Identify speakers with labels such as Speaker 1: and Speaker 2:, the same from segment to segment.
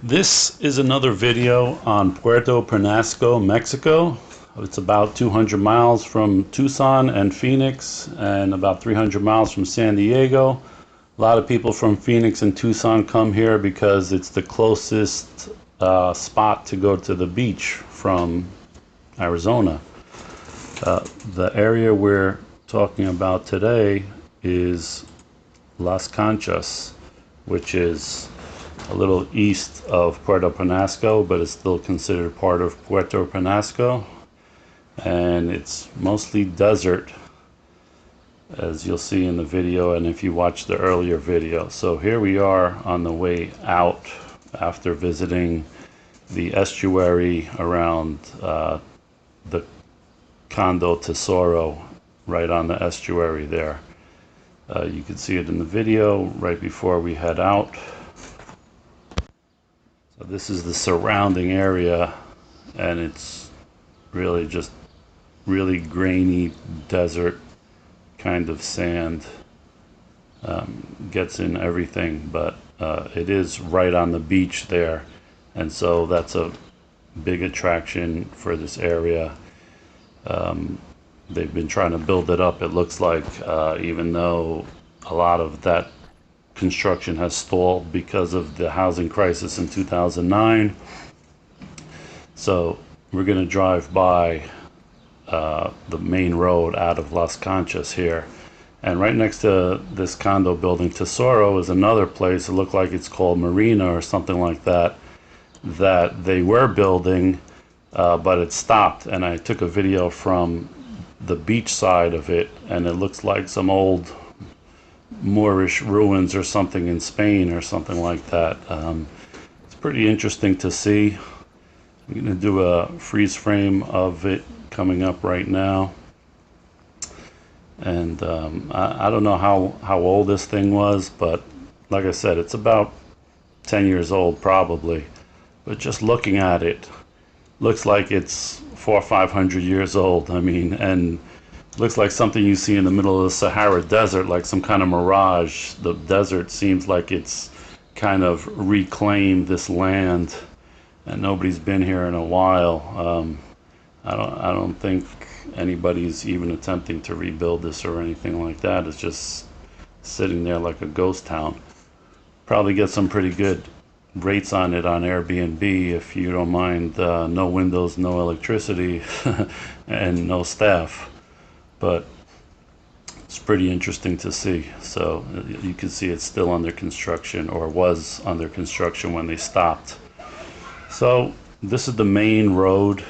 Speaker 1: This is another video on Puerto Penasco, Mexico. It's about 200 miles from Tucson and Phoenix and about 300 miles from San Diego. A lot of people from Phoenix and Tucson come here because it's the closest spot to go to the beach from Arizona. The area we're talking about today is Las Conchas, which is a little east of Puerto Penasco, but it's still considered part of Puerto Penasco, and it's mostly desert, as you'll see in the video and if you watch the earlier video. So here we are on the way out after visiting the estuary around the Condo Tesoro, right on the estuary there. You can see it in the video right before we head out. So this is the surrounding area, and it's really just really grainy desert kind of sand. Gets in everything, but it is right on the beach there, and so that's a big attraction for this area. They've been trying to build it up, it looks like, even though a lot of that construction has stalled because of the housing crisis in 2009. So we're going to drive by the main road out of Las Conchas here, and right next to this condo building Tesoro is another place. It looked like it's called Marina or something like that, that they were building, but it stopped, and I took a video from the beach side of it, and it looks like some old Moorish ruins or something in Spain or something like that. It's pretty interesting to see. I'm going to do a freeze frame of it coming up right now, and I don't know how old this thing was, but like I said, it's about 10 years old probably, but just looking at it looks like it's 400 or 500 years old. I mean, and looks like something you see in the middle of the Sahara Desert, like some kind of mirage. The desert seems like it's kind of reclaimed this land, and nobody's been here in a while. I don't think anybody's even attempting to rebuild this or anything like that. It's just sitting there like a ghost town. Probably get some pretty good rates on it on Airbnb if you don't mind. No windows, no electricity, and no staff. But it's pretty interesting to see. So you can see it's still under construction, or was under construction when they stopped. So this is the main road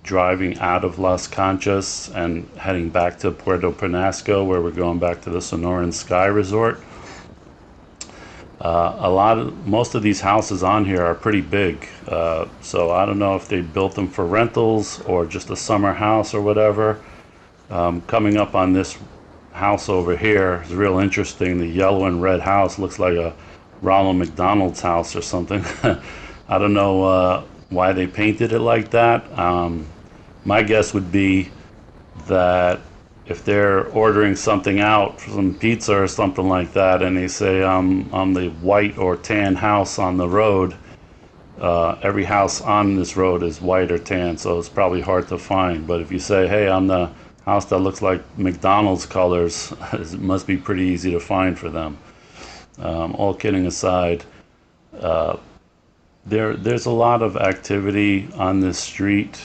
Speaker 1: driving out of Las Conchas and heading back to Puerto Penasco, where we're going back to the Sonoran Sky Resort. Most of these houses on here are pretty big, so I don't know if they built them for rentals or just a summer house or whatever. Coming up on this house over here is real interesting. The yellow and red house looks like a Ronald McDonald's house or something. I don't know why they painted it like that. My guess would be that if they're ordering something out, some pizza or something like that, and they say on the white or tan house on the road, every house on this road is white or tan, so it's probably hard to find. But if you say, hey, I'm the house that looks like McDonald's colors, it must be pretty easy to find for them. All kidding aside, there's a lot of activity on this street.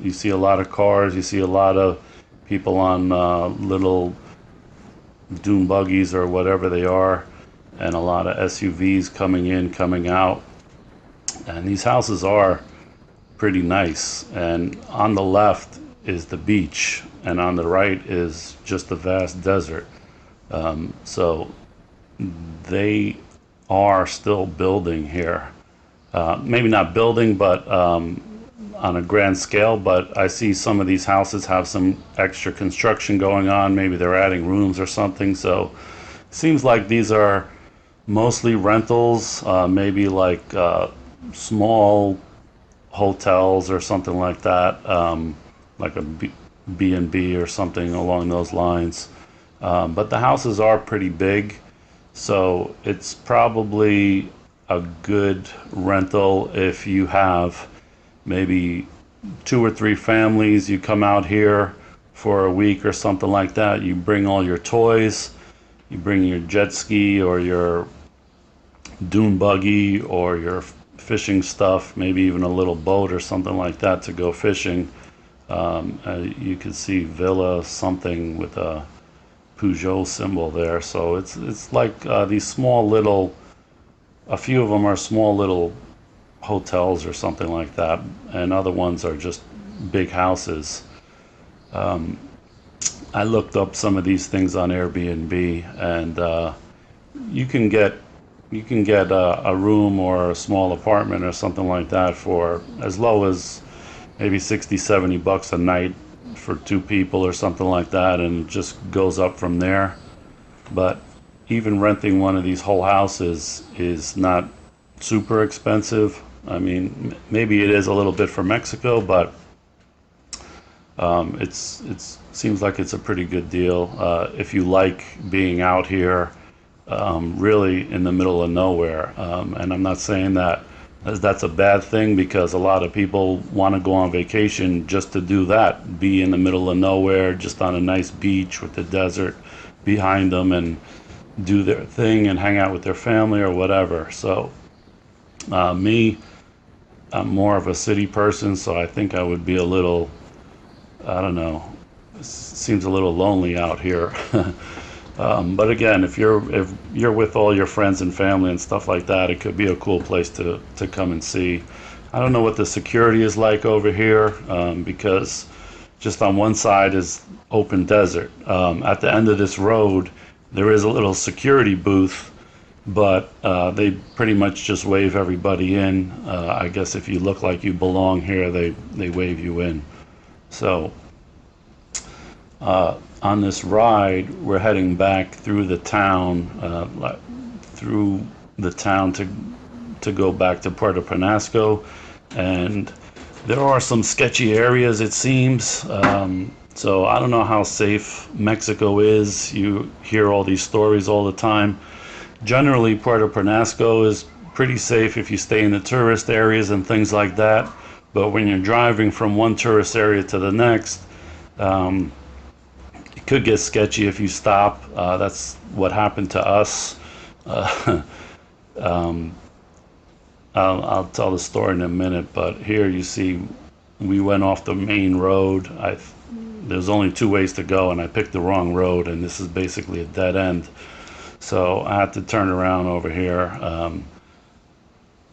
Speaker 1: You see a lot of cars, you see a lot of people on little dune buggies or whatever they are, and a lot of SUVs coming in, coming out. And these houses are pretty nice. And on the left is the beach, and on the right is just the vast desert. So they are still building here. Maybe not building, but on a grand scale, but I see some of these houses have some extra construction going on. Maybe they're adding rooms or something. So it seems like these are mostly rentals, maybe like small hotels or something like that, like a B&B or something along those lines. But the houses are pretty big, so it's probably a good rental if you have maybe 2 or 3 families. You come out here for a week or something like that. You bring all your toys, you bring your jet ski or your dune buggy or your fishing stuff, maybe even a little boat or something like that to go fishing. You can see Villa something with a Peugeot symbol there. So it's like these small little, a few of them are small little hotels or something like that, and other ones are just big houses. I looked up some of these things on Airbnb, and you can get a room or a small apartment or something like that for as low as maybe 60-70 bucks a night for 2 people or something like that, and it just goes up from there. But even renting one of these whole houses is not super expensive. I mean, maybe it is a little bit for Mexico, but it's seems like it's a pretty good deal if you like being out here, really in the middle of nowhere. And I'm not saying that that's a bad thing, because a lot of people want to go on vacation just to do that, be in the middle of nowhere, just on a nice beach with the desert behind them, and do their thing and hang out with their family or whatever. So me, I'm more of a city person, so I think I would be a little, I don't know, seems a little lonely out here. But again, if you're with all your friends and family and stuff like that, it could be a cool place to come and see. I don't know what the security is like over here, because just on one side is open desert. At the end of this road, there is a little security booth, but they pretty much just wave everybody in. I guess if you look like you belong here, they wave you in. So on this ride, we're heading back through the town, to go back to Puerto Penasco, and there are some sketchy areas, it seems. So I don't know how safe Mexico is. You hear all these stories all the time. Generally, Puerto Penasco is pretty safe if you stay in the tourist areas and things like that. But when you're driving from one tourist area to the next, it could get sketchy if you stop. That's what happened to us. I'll tell the story in a minute, but here you see we went off the main road. There's only 2 ways to go, and I picked the wrong road, and this is basically a dead end. So I had to turn around over here,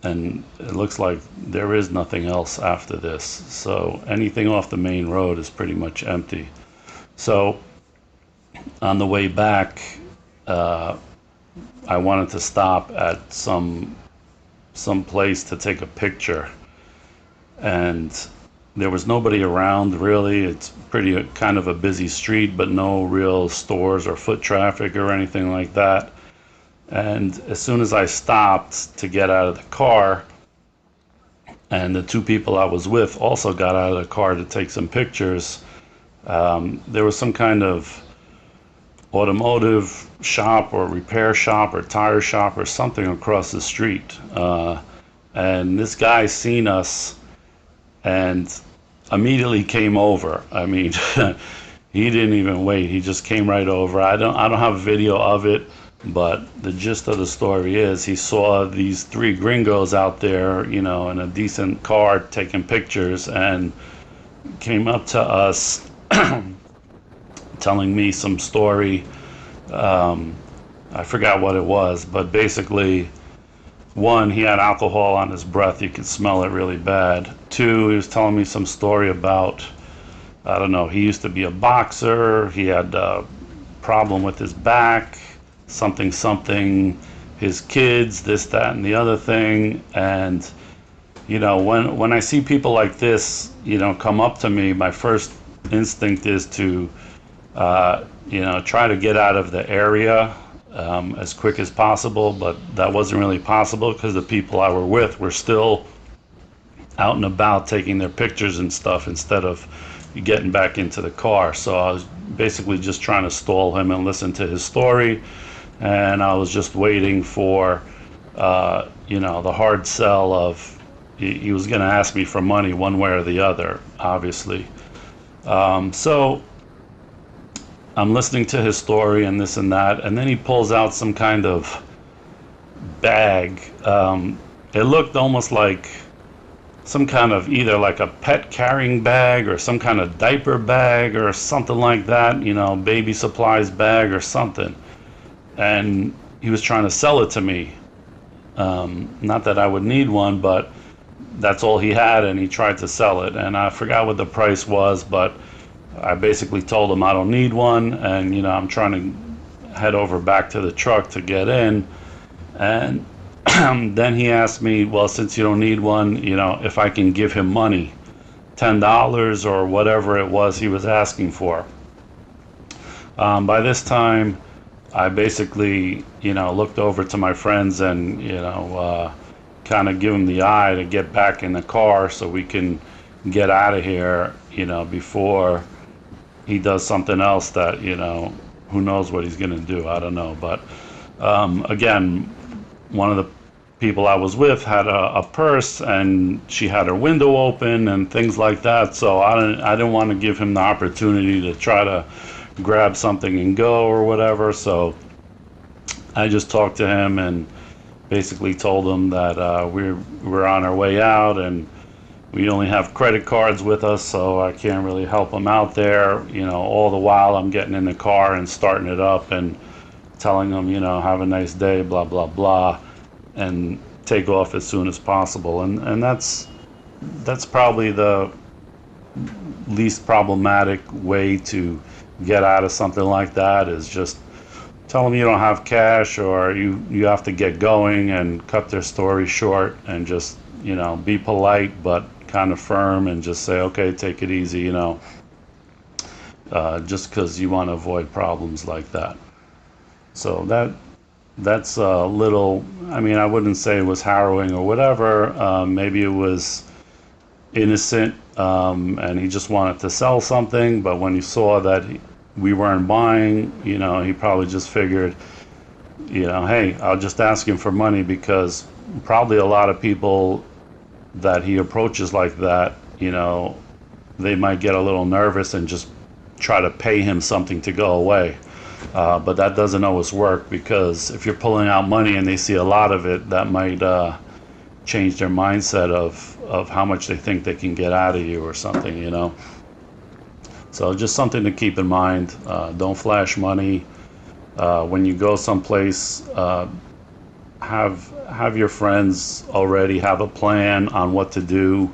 Speaker 1: and it looks like there is nothing else after this. So anything off the main road is pretty much empty. So on the way back, I wanted to stop at some place to take a picture, and there was nobody around really. It's pretty kind of a busy street, but no real stores or foot traffic or anything like that. And as soon as I stopped to get out of the car, and the 2 people I was with also got out of the car to take some pictures, there was some kind of automotive shop or repair shop or tire shop or something across the street. And this guy seen us and immediately came over. I mean, he didn't even wait. He just came right over. I don't have video of it, but the gist of the story is he saw these 3 gringos out there, you know, in a decent car taking pictures, and came up to us telling me some story. I forgot what it was, but basically, 1, he had alcohol on his breath. You could smell it really bad. 2, he was telling me some story about, I don't know, he used to be a boxer. He had a problem with his back, something, his kids, this, that, and the other thing. And, you know, when I see people like this, you know, come up to me, my first instinct is to, you know, try to get out of the area as quick as possible, but that wasn't really possible because the people I were with were still out and about taking their pictures and stuff instead of getting back into the car. So I was basically just trying to stall him and listen to his story, and I was just waiting for the hard sell of he was going to ask me for money one way or the other, obviously. So I'm listening to his story and this and that, and then he pulls out some kind of bag. It looked almost like some kind of either like a pet carrying bag or some kind of diaper bag or something like that, baby supplies bag or something. And he was trying to sell it to me. Not that I would need one, but that's all he had, and he tried to sell it. And I forgot what the price was, but I basically told him I don't need one, and I'm trying to head over back to the truck to get in. And then he asked me, well, since you don't need one, if I can give him money, $10 or whatever it was he was asking for. By this time, I basically, looked over to my friends and, kind of give him the eye to get back in the car so we can get out of here, before he does something else that, who knows what he's going to do. I don't know. But again, one of the people I was with had a purse, and she had her window open and things like that. So I didn't want to give him the opportunity to try to grab something and go or whatever. So I just talked to him and basically told him that we're on our way out, and we only have credit cards with us, so I can't really help him out there. All the while I'm getting in the car and starting it up and telling him, have a nice day, blah, blah, blah, and take off as soon as possible. And that's probably the least problematic way to get out of something like that, is just tell them you don't have cash, or you have to get going, and cut their story short, and just be polite but kind of firm, and just say, okay, take it easy, just because you want to avoid problems like that. So that's a little, I wouldn't say it was harrowing or whatever. Maybe it was innocent, and he just wanted to sell something, but when he saw that we weren't buying, he probably just figured, hey, I'll just ask him for money, because probably a lot of people that he approaches like that, they might get a little nervous and just try to pay him something to go away. But that doesn't always work, because if you're pulling out money and they see a lot of it, that might change their mindset of how much they think they can get out of you or something. So just something to keep in mind. Don't flash money. When you go someplace, have your friends already have a plan on what to do.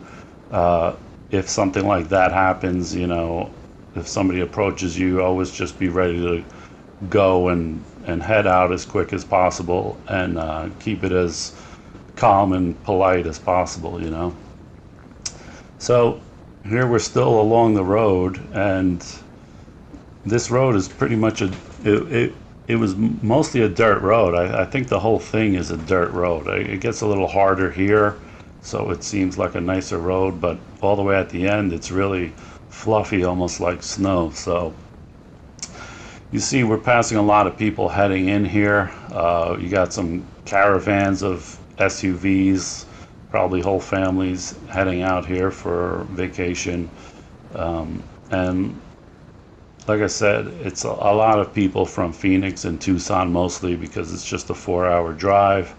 Speaker 1: If something like that happens, if somebody approaches you, always just be ready to go and head out as quick as possible, and keep it as calm and polite as possible. So here we're still along the road, and this road is pretty much it was mostly a dirt road. I think the whole thing is a dirt road. It gets a little harder here, so it seems like a nicer road, but all the way at the end it's really fluffy, almost like snow. So you see we're passing a lot of people heading in here. You got some caravans of SUVs, probably whole families heading out here for vacation. And like I said, it's a lot of people from Phoenix and Tucson mostly, because it's just a 4-hour drive,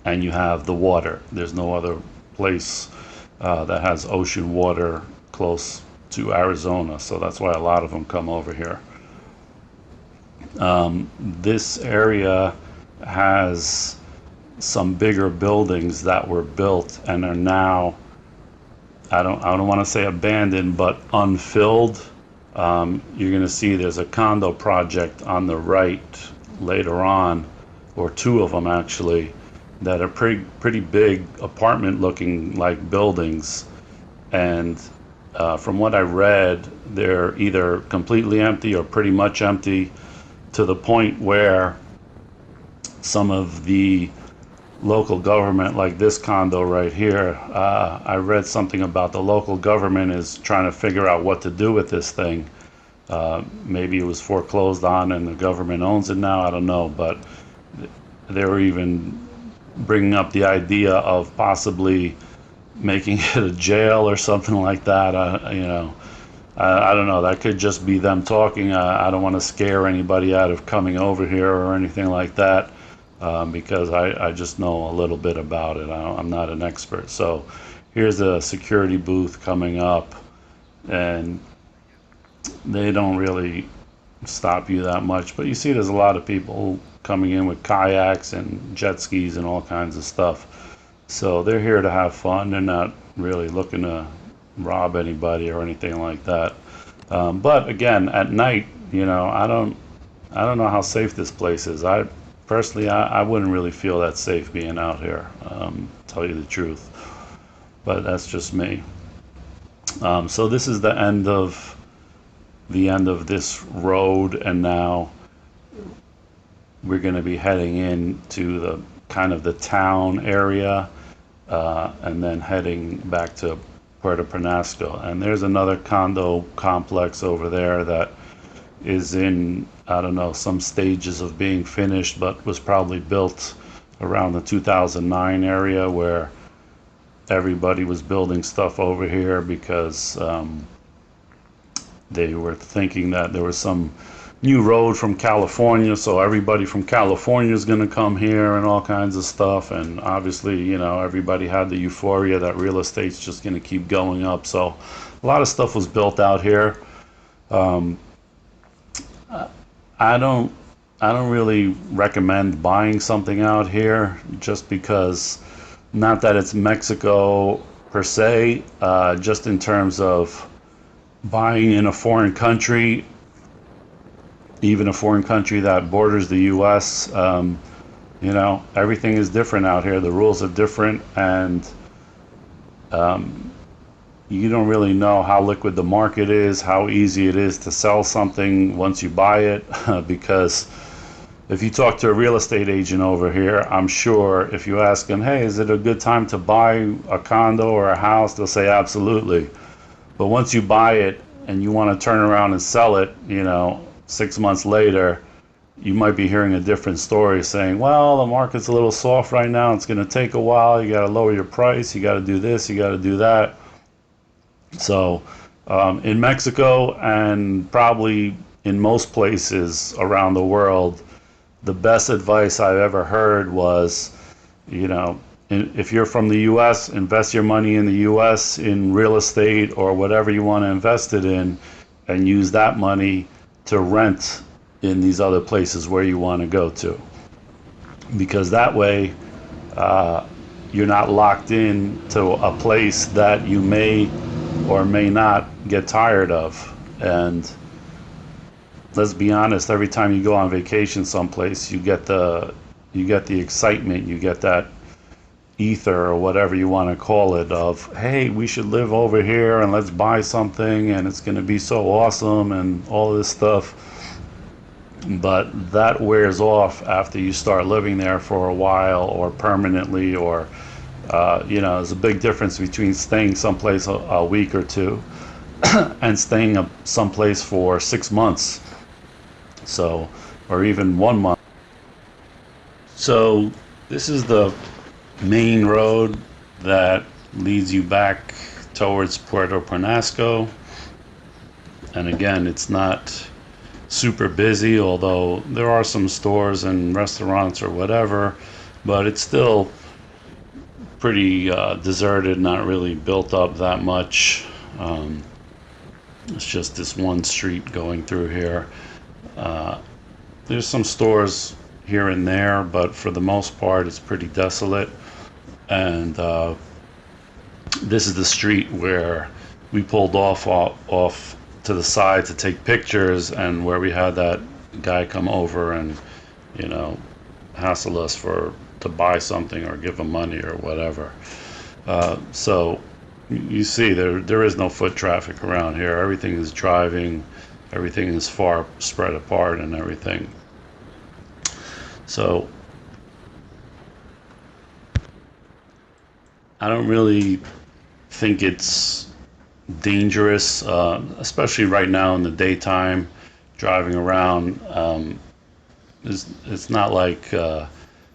Speaker 1: and you have the water. There's no other place that has ocean water close to Arizona, so that's why a lot of them come over here. This area has some bigger buildings that were built and are now, I don't want to say abandoned, but unfilled. You're going to see there's a condo project on the right later on, or two of them actually, that are pretty big apartment looking like buildings. And from what I read, they're either completely empty or pretty much empty, to the point where some of the local government, like this condo right here, I read something about the local government is trying to figure out what to do with this thing. Maybe it was foreclosed on and the government owns it now, I don't know, but they were even bringing up the idea of possibly making it a jail or something like that. I don't know. That could just be them talking. I don't want to scare anybody out of coming over here or anything like that, because I just know a little bit about it. I'm not an expert. So here's a security booth coming up, and they don't really stop you that much. But you see there's a lot of people coming in with kayaks and jet skis and all kinds of stuff. So they're here to have fun. They're not really looking to rob anybody or anything like that. But again, at night, I don't know how safe this place is. I personally, I wouldn't really feel that safe being out here. Tell you the truth, but that's just me. So this is the end of this road, and now we're going to be heading into the kind of the town area, and then heading back to Puerto Penasco. And there's another condo complex over there that is in, I don't know, some stages of being finished, but was probably built around the 2009 area, where everybody was building stuff over here because they were thinking that there was some new road from California, so everybody from California is going to come here and all kinds of stuff. And obviously, everybody had the euphoria that real estate's just going to keep going up. So a lot of stuff was built out here. I don't really recommend buying something out here, just because, not that it's Mexico per se, just in terms of buying in a foreign country, even a foreign country that borders the U.S. Everything is different out here. The rules are different, and you don't really know how liquid the market is, how easy it is to sell something once you buy it. Because if you talk to a real estate agent over here, I'm sure if you ask them, hey, is it a good time to buy a condo or a house, they'll say absolutely. But once you buy it and you want to turn around and sell it, 6 months later, you might be hearing a different story, saying, well, the market's a little soft right now, it's going to take a while, you got to lower your price, you got to do this, you got to do that. So in Mexico, and probably in most places around the world, the best advice I've ever heard was, if you're from the U.S., invest your money in the U.S. in real estate or whatever you want to invest it in, and use that money to rent in these other places where you want to go to. Because that way, you're not locked in to a place that you may or may not get tired of. And let's be honest, every time you go on vacation someplace, you get the excitement, you get that ether or whatever you want to call it of, hey, we should live over here and let's buy something and it's going to be so awesome and all this stuff. But that wears off after you start living there for a while or permanently, or there's a big difference between staying someplace a week or two and staying someplace for 6 months, so, or even 1 month. So this is the main road that leads you back towards Puerto Penasco. And again, it's not super busy, although there are some stores and restaurants or whatever, but it's still pretty deserted, not really built up that much. It's just this one street going through here. There's some stores here and there, but for the most part it's pretty desolate. And this is the street where we pulled off to the side to take pictures, and where we had that guy come over and hassle us to buy something or give him money or whatever. So you see there is no foot traffic around here. Everything is driving, everything is far spread apart and everything. So I don't really think it's dangerous, especially right now in the daytime, driving around. It's not like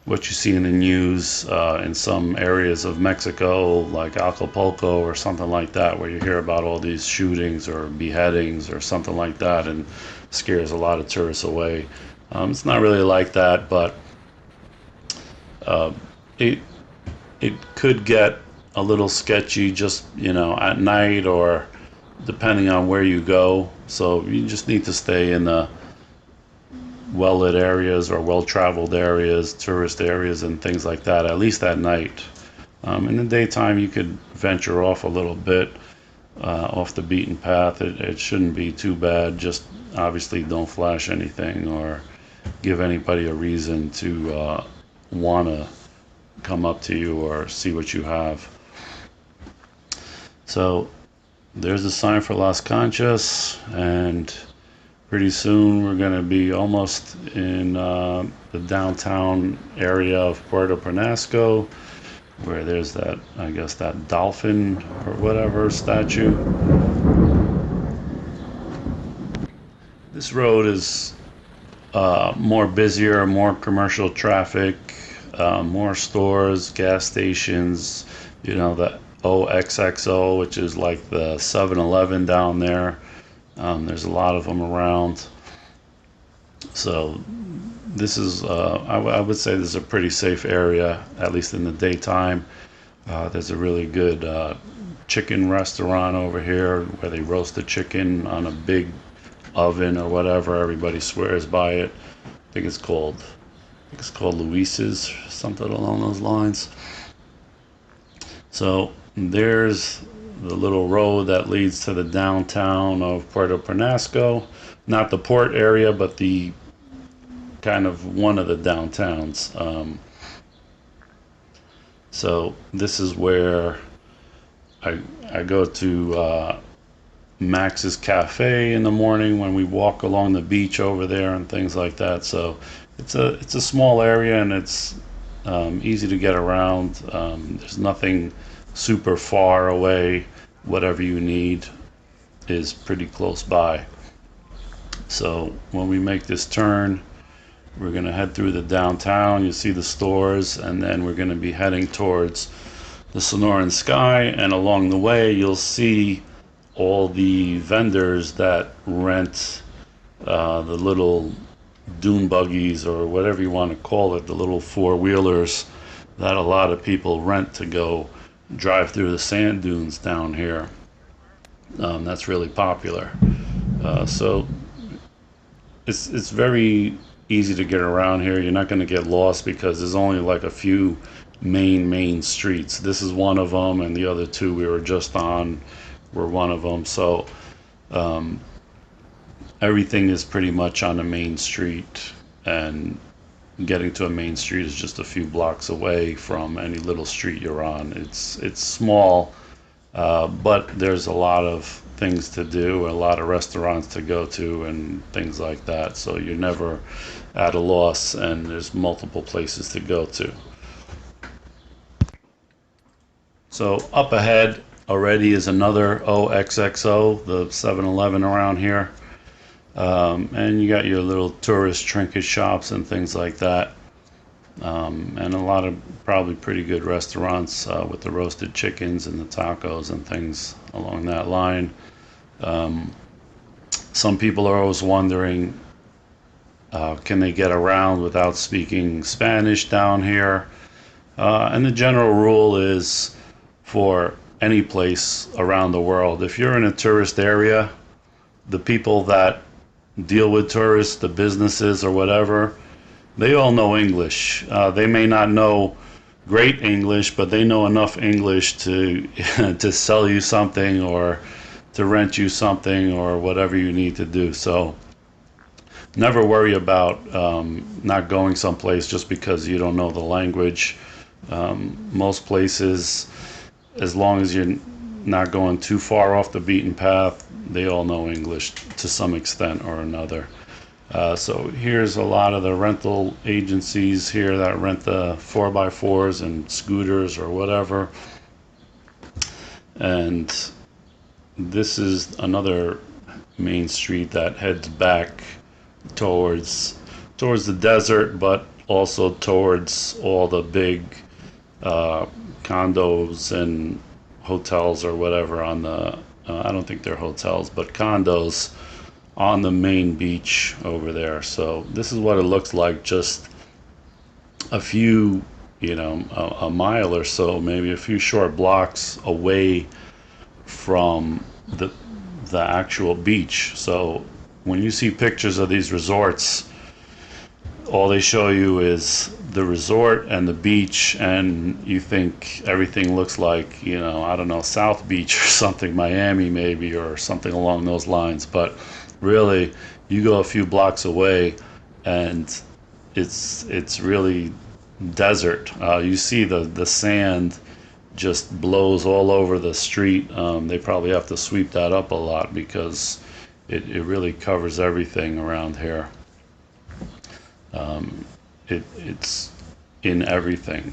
Speaker 1: what you see in the news in some areas of Mexico, like Acapulco or something like that, where you hear about all these shootings or beheadings or something like that, and scares a lot of tourists away. It's not really like that, but it it could get a little sketchy, just at night or depending on where you go. So you just need to stay in the well-lit areas or well-traveled areas, tourist areas, and things like that, at least at night. In the daytime, you could venture off a little bit, off the beaten path. It shouldn't be too bad. Just obviously don't flash anything or give anybody a reason to want to come up to you or see what you have. So there's a sign for Las Conchas, and pretty soon we're going to be almost in the downtown area of Puerto Penasco, where there's that, I guess, that dolphin or whatever statue. This road is more busier, more commercial traffic, more stores, gas stations, the OXXO, which is like the 7-Eleven down there. There's a lot of them around. So this is, I would say this is a pretty safe area, at least in the daytime. There's a really good chicken restaurant over here where they roast the chicken on a big oven or whatever. Everybody swears by it. I think it's called Luis's, something along those lines. So there's the little road that leads to the downtown of Puerto Penasco. Not the port area, but the kind of one of the downtowns. So this is where I go to Max's Cafe in the morning when we walk along the beach over there and things like that. So it's a small area, and it's easy to get around. There's nothing super far away. Whatever you need is pretty close by. So when we make this turn, we're going to head through the downtown. You see the stores, and then we're going to be heading towards the Sonoran Sky, and along the way you'll see all the vendors that rent the little dune buggies, or whatever you want to call it, the little four-wheelers that a lot of people rent to go drive through the sand dunes down here. That's really popular. So it's very easy to get around here. You're not going to get lost because there's only like a few main streets. This is one of them, and the other two we were just on were one of them. So everything is pretty much on a main street, and getting to a main street is just a few blocks away from any little street you're on. It's small, but there's a lot of things to do, a lot of restaurants to go to and things like that. So you're never at a loss, and there's multiple places to go to. So up ahead already is another OXXO, the 7-Eleven around here. And you got your little tourist trinket shops and things like that. And a lot of probably pretty good restaurants with the roasted chickens and the tacos and things along that line. Some people are always wondering, can they get around without speaking Spanish down here? And the general rule is, for any place around the world, if you're in a tourist area, the people that deal with tourists, the businesses or whatever, they all know English. They may not know great English, but they know enough English to to sell you something or to rent you something or whatever you need to do. So never worry about not going someplace just because you don't know the language. Most places, as long as you're not going too far off the beaten path, they all know English to some extent or another. So here's a lot of the rental agencies here that rent the 4x4s and scooters or whatever. And this is another main street that heads back towards the desert, but also towards all the big uh, condos and hotels or whatever on the I don't think they're hotels, but condos on the main beach over there. So this is what it looks like, just a few, a mile or so, maybe a few short blocks away from the actual beach. So when you see pictures of these resorts, all they show you is the resort and the beach, and you think everything looks like, I don't know, South Beach or something, Miami maybe, or something along those lines. But really, you go a few blocks away and it's really desert. You see the sand just blows all over the street. They probably have to sweep that up a lot because it really covers everything around here. It's in everything,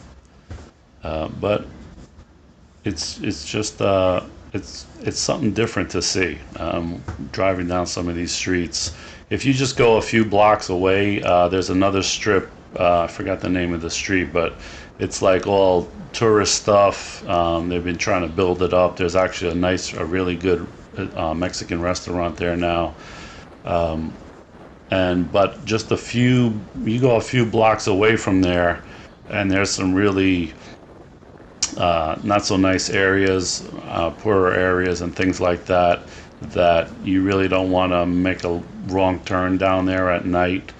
Speaker 1: but it's just it's something different to see. Driving down some of these streets, if you just go a few blocks away, there's another strip. I forgot the name of the street, but it's like all tourist stuff. They've been trying to build it up. There's actually a really good Mexican restaurant there now. But just you go a few blocks away from there, and there's some really not so nice areas, poorer areas and things like that, that you really don't want to make a wrong turn down there at night,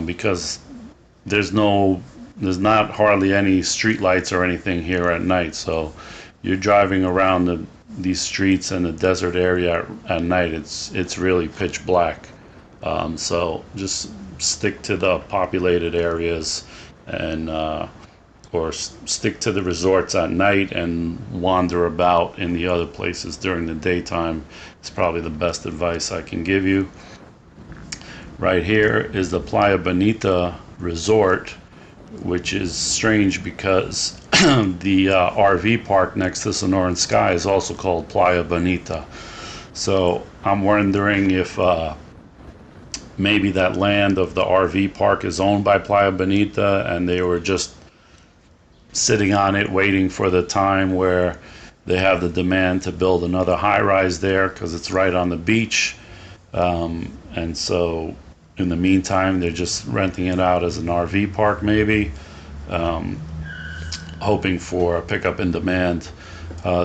Speaker 1: because there's not hardly any street lights or anything here at night. So you're driving around these streets in the desert area at night, it's really pitch black. So just stick to the populated areas, and or stick to the resorts at night and wander about in the other places during the daytime. It's probably the best advice I can give you. Right here is the Playa Bonita Resort, which is strange because the RV park next to Sonoran Sky is also called Playa Bonita. So I'm wondering if maybe that land of the RV park is owned by Playa Bonita, and they were just sitting on it waiting for the time where they have the demand to build another high-rise there, because it's right on the beach. And so in the meantime, they're just renting it out as an RV park maybe, hoping for a pickup in demand.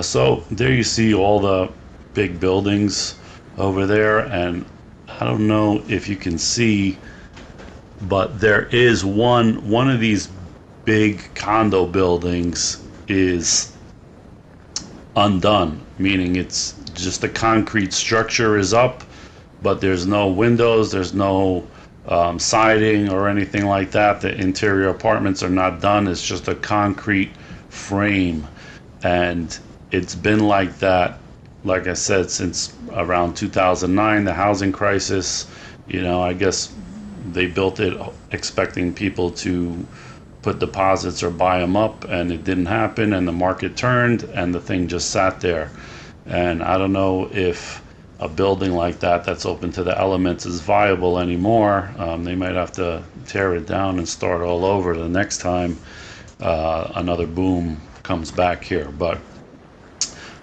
Speaker 1: So there you see all the big buildings over there, and I don't know if you can see, but there is one of these big condo buildings is undone, meaning it's just a concrete structure is up, but there's no windows, there's no siding or anything like that. The interior apartments are not done. It's just a concrete frame, and it's been like that, like I said, since around 2009, the housing crisis. I guess they built it expecting people to put deposits or buy them up, and it didn't happen, and the market turned and the thing just sat there. And I don't know if a building like that that's open to the elements is viable anymore. They might have to tear it down and start all over the next time another boom comes back here. But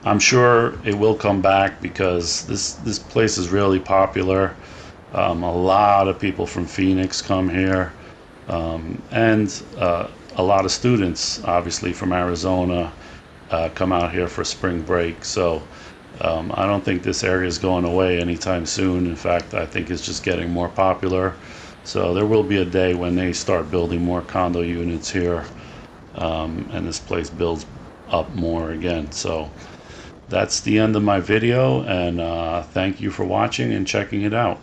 Speaker 1: I'm sure it will come back, because this place is really popular. A lot of people from Phoenix come here, and a lot of students, obviously from Arizona, come out here for spring break. So I don't think this area is going away anytime soon. In fact, I think it's just getting more popular. So there will be a day when they start building more condo units here, and this place builds up more again. So that's the end of my video, and thank you for watching and checking it out.